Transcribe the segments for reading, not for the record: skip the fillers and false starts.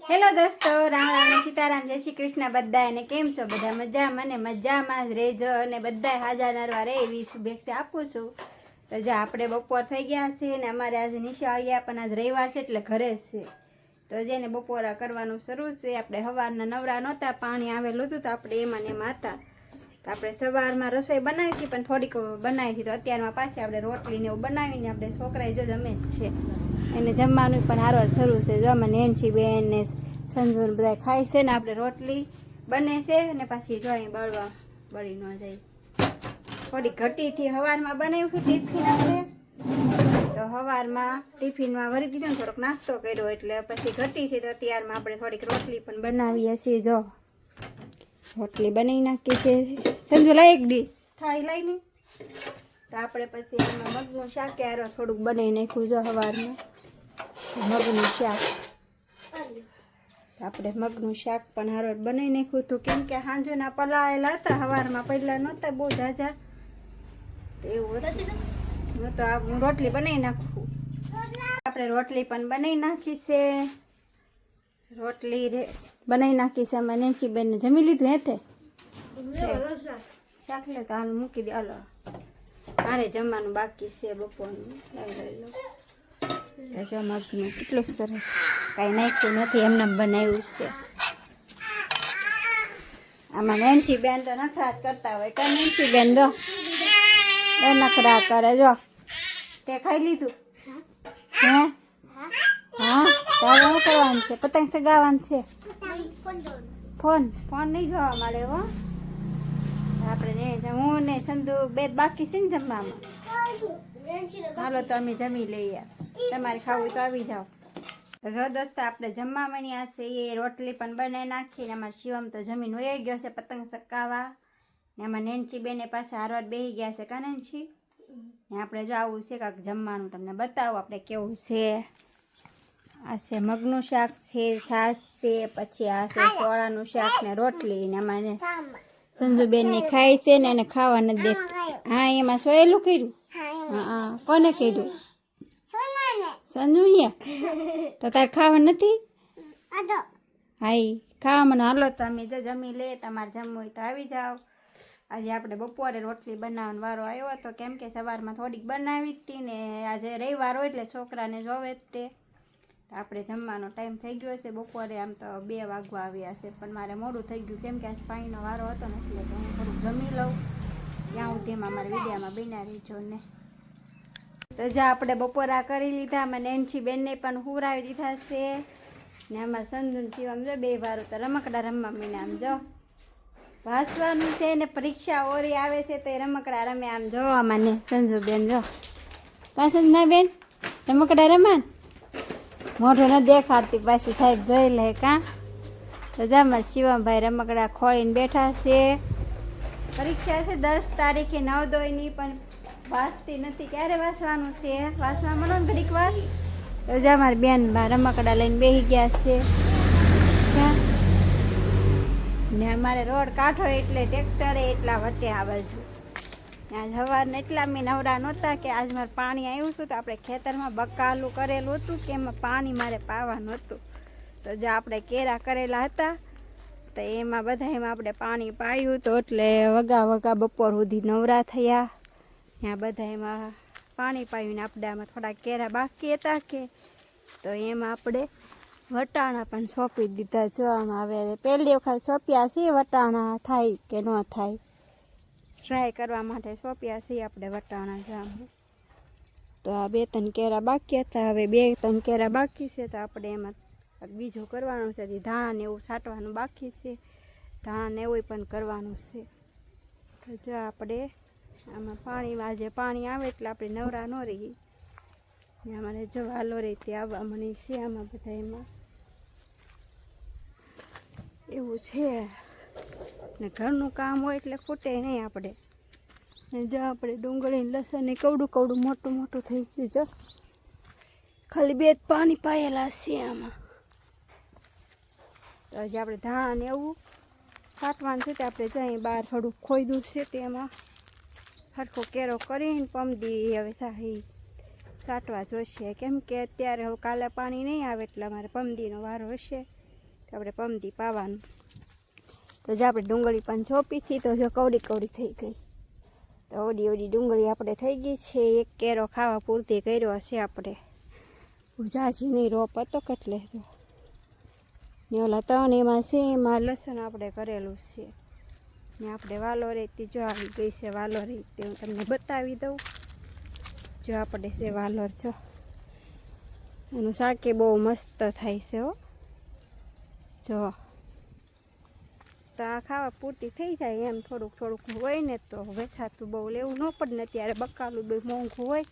Hello દોસ્તો, રામ રામ ને સીતારામ, જય શ્રી કૃષ્ણ બધાને. કેમ છો બધા? મજામાં ને મજામાં જ રહેજો અને બધા હાજર નરવા રહે એવી શુભેચ્છા આપું છું. તો જો આપણે બપોર થઈ ગયા છે ને અમારે આજે નિશાળિયા પણ આજ રવિવાર છે એટલે ઘરે જ છે. તો જેને બપોરા કરવાનું શરૂ છે. આપણે સવારના નવરા નહોતા, પાણી આવેલું હતું તો આપણે એમાં ને એમાં હતા. તો આપણે સવારમાં રસોઈ બનાવી હતી પણ થોડીક બનાવી હતી. તો અત્યારમાં પાછી આપણે રોટલીને એવું બનાવીને આપણે છોકરાએ જો જમે જ છે. એને જમવાનું પણ હારવાર શરૂ છે. જો અમે નેન્સી બેન ને સંજુ બધા ખાય છે ને આપણે રોટલી બને છે ને પાછી જો અહીં બળી ન જાય. થોડી ઘટીથી સવારમાં બનાવ્યું છે ટિફિન આપણે. તો સવારમાં ટિફિનમાં ભરી દીધું ને થોડોક નાસ્તો કર્યો એટલે પછી ઘટી છે. તો અત્યારમાં આપણે થોડીક રોટલી પણ બનાવીએ છીએ. જો રોટલી બનાવી નાખી છે. સંજુ લાઈ એક દી થાળી લઈ નહીં. તો આપણે પછી એમાં મગનું શાક યાર થોડુંક બનાવી નાખ્યું. જો સવારમાં મગનું શાક આપણે મગનું શાક પણ હારો બનાવી નાખ્યું હતું. કેમ કે સાંજના પલાળેલા હતા, સવારમાં પહેલાં નહોતા બહુ ઝાઝા. તો એવું હતું તો હું રોટલી બનાવી નાખું. આપણે રોટલી પણ બનાવી નાખી છે. રોટલી બનાવી નાખી છે. અમે નેન્સી બેનને જમી લીધું હેતે શાક લે તો હાલ મૂકી દે. હાલો મારે જમવાનું બાકી છે બપોરનું. લઈ લો મગનું કેટલું સરસ, કાંઈ નાખ્યું નથી, એમને બનાવ્યું છે. આમાં નેન્સી બેન તો નખરા જ કરતા હોય. કાં નેન્સી બેન દો નખરા કરે. જો તે ખાઈ લીધું હે? હા તારે શું કરવાનું છે? પતંગ ચગાવવાનું છે. ફોન નહીં જોવા મળે હો. આપણે હું ને સંધુ બે બાકી છે ને જમવામાં. હાલો તો અમે જમી લઈએ. તમારે ખાવું તો આવી જાઓ. જો દોસ્તો આપણે જમવામાં આ છે એ રોટલી પણ બનાવી નાખીને અમારે શિવમ તો જમીન વહી ગયો છે પતંગ ચકાવવા. ને આમાં નેન્સી બેને પાસે હારવાર બેસી ગયા છે. કા નેન્સી? ને આપણે જો આવું છે કાંક જમવાનું તમને બતાવો આપણે કેવું છે. આ છે મગનું શાક છે, છાશ છે, પછી આ છે સોળાનું શાક ને રોટલી. ને આમાં સંજુબેનની ખાય છે ને એને ખાવા નથી દેતી. હા એમાં સોયેલું કર્યું. હા કોને કર્યું? સંજુ તો તારે ખાવા નથી? હા ખાવા મને. હાલો તો અમે જો જમી લે. તમારે જમવું હોય તો આવી જાઓ. આજે આપણે બપોરે રોટલી બનાવવાનો વારો આવ્યો હતો. કેમ કે સવારમાં થોડીક બનાવી હતી ને આજે રવિવાર હોય એટલે છોકરાને જોવે જ તે. તો આપણે જમવાનો ટાઈમ થઈ ગયો છે બપોરે. આમ તો 2 વાગવા આવ્યા છે પણ મારે મોડું થઈ ગયું કેમ કે આજ પાણીનો વારો હતો ને એટલે તો હું થોડુંક જમી લઉં. ત્યાં સુધીમાં મારા વિડીયામાં બના રહીજો ને. તો જો આપણે બપોરા કરી લીધા. અમે નેન્સી બેનને પણ હુરાવી દીધા છે. ને અમારા સંજુ શિવમ જો 2 વાર તો રમકડા રમવા મીને. આમ જો વાંચવાનું છે ને પરીક્ષા ઓરી આવે છે તો એ રમકડા રમે. આમ જોવા મને સંજુ બેન જો કાં સંજના બેન રમકડા રમાન મોઢું ન દેખાડતી પાછી સાહેબ જોઈ લે. કાં તો જા મારા શિવમભાઈ રમકડા ખોળીને બેઠા છે. પરીક્ષા છે 10 તારીખે 9/2ની પણ વાંચતી નથી. ક્યારે વાંચવાનું છે? વાંચવા મળો ને ઘડીક વાર. તો જા મારી બેન રમકડા લઈને બેસી ગયા છે. ને અમારે રોડ કાંઠો એટલે ટ્રેક્ટરે એટલા વટે આ બાજુ. ત્યાં સવારને એટલા મેં નવરા નહોતા કે આજ મારે પાણી આવ્યું હતું. તો આપણે ખેતરમાં બકાલું કરેલું હતું કે એમાં પાણી મારે પાવાનું હતું. તો જો આપણે કેરા કરેલા હતા તો એમાં બધામાં આપણે પાણી પાયું તો એટલે વગા બપોર સુધી નવરા થયા. ત્યાં બધા એમાં પાણી પાયું ને આપણે આમાં થોડા કેરા બાકી હતા કે તો એમાં આપણે વટાણા પણ સોંપી દીધા. જો આમાં હવે પહેલી વખત સોંપ્યા છીએ. વટાણા થાય કે ન થાય ટ્રાય કરવા માટે સોંપ્યા છીએ આપણે વટાણા જામ. તો આ 2-3 કેરા બાકી હતા. હવે 2-3 કેરા બાકી છે તો આપણે એમાં બીજું કરવાનું છે. ધાણા ને એવું છાંટવાનું બાકી છે. ધાણા ને એવું પણ કરવાનું છે. તો જો આપણે આમાં પાણીમાં આજે પાણી આવે એટલે આપણે નવરા ન રહીએ. અમારે જો હાલો રીતે આવવા મને છે. આમાં બધા એમાં એવું છે ને ઘરનું કામ હોય એટલે ખૂટે નહીં આપણે. ને જો આપણે ડુંગળી લસણ ને કવડું મોટું થઈ ગયું. જો ખાલી 2 પાણી પાયેલા છે આમાં. તો હજી આપણે ધાણા ને એવું છાંટવાનું છે. તો આપણે જો અહીં બહાર થોડુંક ખોઈદું છે તેમાં સરખો કેરો કરીને પમદી હવે સાહી છાંટવા જોશે. કેમ કે અત્યારે હવે કાલે પાણી નહીં આવે એટલે અમારે પમદીનો વારો હશે. આપણે પમથી પાવાનું. તો જો આપણે ડુંગળી પણ છોપીથી તો જો કવડી કવડી થઈ ગઈ. તો ઓડી ઓડી ડુંગળી આપણે થઈ ગઈ છે. એક કેરો ખાવા પૂરતી કર્યો હશે આપણે. જાજીની રોપ હતો કેટલે તો ને ઓલા 3 એમાં છે. એમાં લસણ આપણે કરેલું છે ને આપણે વાલોરેથી જો આવી ગઈ છે. વાલોરે તે હું તમને બતાવી દઉં. જો આપણે છે વાલોર જો એનું શાકે બહુ મસ્ત થાય છે હો. જો તો આ ખાવા પૂરતી થઈ જાય એમ થોડુંક થોડુંક હોય ને તો વેચાતું બહુ લેવું ન પડે ને. અત્યારે બકાલું બહુ મોંઘું હોય.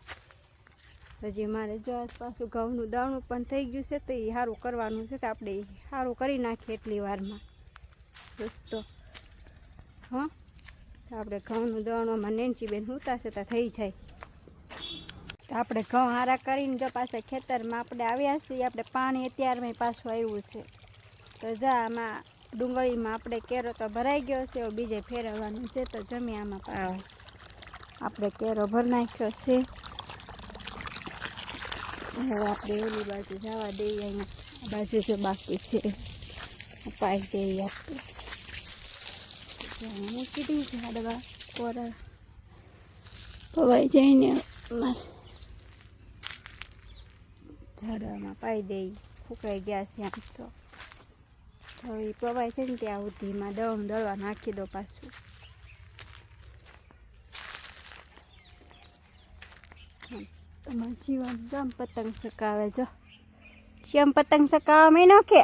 હજી મારે જો પાછું ઘઉંનું દાણું પણ થઈ ગયું છે તો એ સારું કરવાનું છે. તો આપણે સારું કરી નાખીએ એટલી વારમાં દોસ્તો. હા તો આપણે ઘઉંનું દાણોમાં નેન્ચીબેન ઉતારશે તો થઈ જાય. તો આપણે ઘઉં હારા કરીને જો પાછા ખેતરમાં આપણે આવ્યા છીએ. આપણે પાણી અત્યારમાં પાછું આવ્યું છે. તો જા આમાં ડુંગળીમાં આપણે કેરો તો ભરાઈ ગયો છે. બીજે ફેરવવાનું છે તો જમી આમાં આપણે કેરો ભરી નાખ્યો છે. હવે આપણે ઓલી બાજુ જવા દઈએ. અહીંયા બાજુ જો બાકી છે પાઈ દઈએ આપણે. મૂકી દઈએ ઝાડવા કોરા પવાઈ જઈને ઝાડવામાં પાઈ દઈએ. ફૂંકાઈ ગયા છે આમ તો હવે પવાય છે ને ત્યાં સુધીમાં દળું દળવા નાખી દો પાછું. તમારે જીવન ગમ પતંગ ચકાવે જો. શેમ પતંગ ચકાવવા મહિનો કે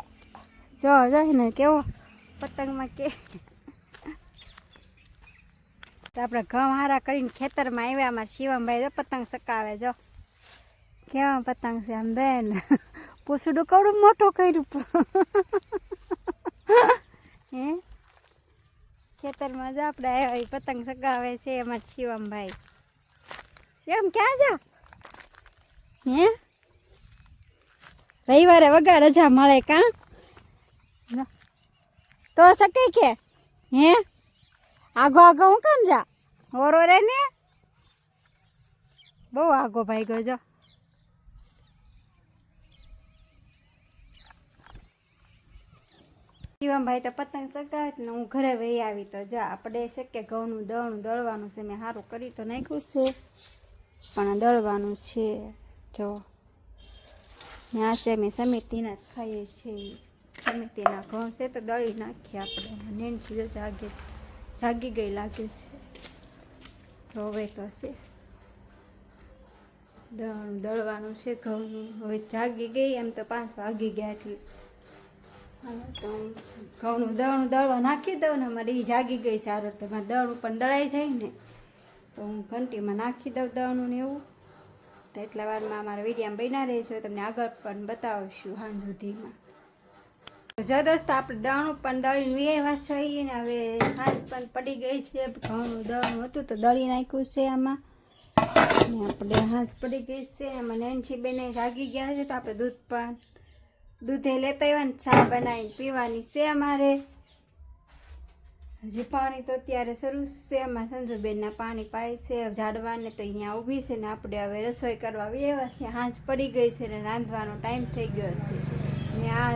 જો જો ને કેવો પતંગમાં કે. તો આપણે ઘઉં હારા કરીને ખેતરમાં આવ્યા. અમારા શિવમભાઈ જો પતંગ ચકાવે જો. કેવા પતંગ છે આમ બેન. પૂછડું કવડું મોટું કર્યું. હે ખેતરમાં જો આપણે આવ્યા પતંગ ચગાવે છે અમારા શિવમભાઈ. શિવમ ક્યાં જા હે રવિવારે વગર રજા મળે કાં તો શકે કે હે આગો આગો હું કામ જા ઓરો રે ને બહુ આગો ભાઈ ગયો જો. શિવમભાઈ તો પતંગ ચગાવે ને હું ઘરે વહી આવી. તો જો આપણે છે કે ઘઉંનું દળનું દળવાનું છે. મેં સારું કરી તો નાખ્યું છે પણ દળવાનું છે જો. ને આ છે અમે સમિતિના જ ખાઈએ છીએ. સમિતિના ઘઉં છે તો દળી નાખીએ આપણે. નેન્સી જાગી ગઈ લાગે છે. હવે તો છે દળવાનું છે ઘઉંનું. હવે જાગી ગઈ એમ તો 5 વાગી ગયા એટલે તો ઘઉંનું દળનું દળવા નાખી દઉં ને. અમારે એ જાગી ગઈ સારું તો મારે દળનું પણ દળાઈ જાય ને તો હું ઘંટીમાં નાખી દઉં દળનું ને એવું. તો એટલા વારમાં અમારા વિડીયામાં બન્યા રહેજો. તમને આગળ પણ બતાવશું સાંજ સુધીમાં. જો દોસ્તો આપણે દળનું પણ દળીને વેવા છીએ ને. હવે સાંજ પણ પડી ગઈ છે. ઘઉંનું દળનું હતું તો દળી નાખ્યું છે આમાં ને આપણે સાંજ પડી ગઈ છે. એમાં નેન્સી બેને જાગી ગયા છે તો આપણે દૂધે લેતા આવ્યા ને ચા બનાવીને પીવાની છે અમારે. હજી પાણી તો અત્યારે શરૂ છે. એમાં સંજુબેનના પાણી પાય છે ઝાડવાને તો અહીંયા ઊભી છે ને. આપણે હવે રસોઈ કરવા આવ્યા છે. સાંજ પડી ગઈ છે ને રાંધવાનો ટાઈમ થઈ ગયો છે ને. આ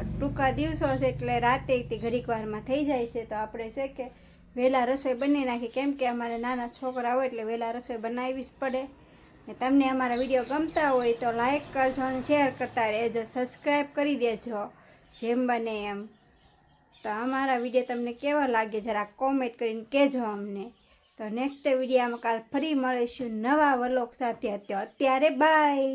ટૂંકા દિવસો છે એટલે રાતે ઘડીક વારમાં થઈ જાય છે. તો આપણે છે કે વહેલા રસોઈ બની નાખી કેમ કે અમારે નાના છોકરા હોય એટલે વહેલા રસોઈ બનાવવી જ પડે. ને તમને અમારા વિડીયો ગમતા હોય તો લાઈક કરજો અને શેર કરતા રહેજો. સબસ્ક્રાઈબ કરી દેજો જેમ બને એમ. તો અમારા વિડીયો તમને કેવા લાગે જરા કોમેન્ટ કરીને કહેજો અમને. તો નેક્સ્ટ વિડીયોમાં કાલ ફરી મળીશું નવા વ્લોગ સાથે. અત્યારે બાય.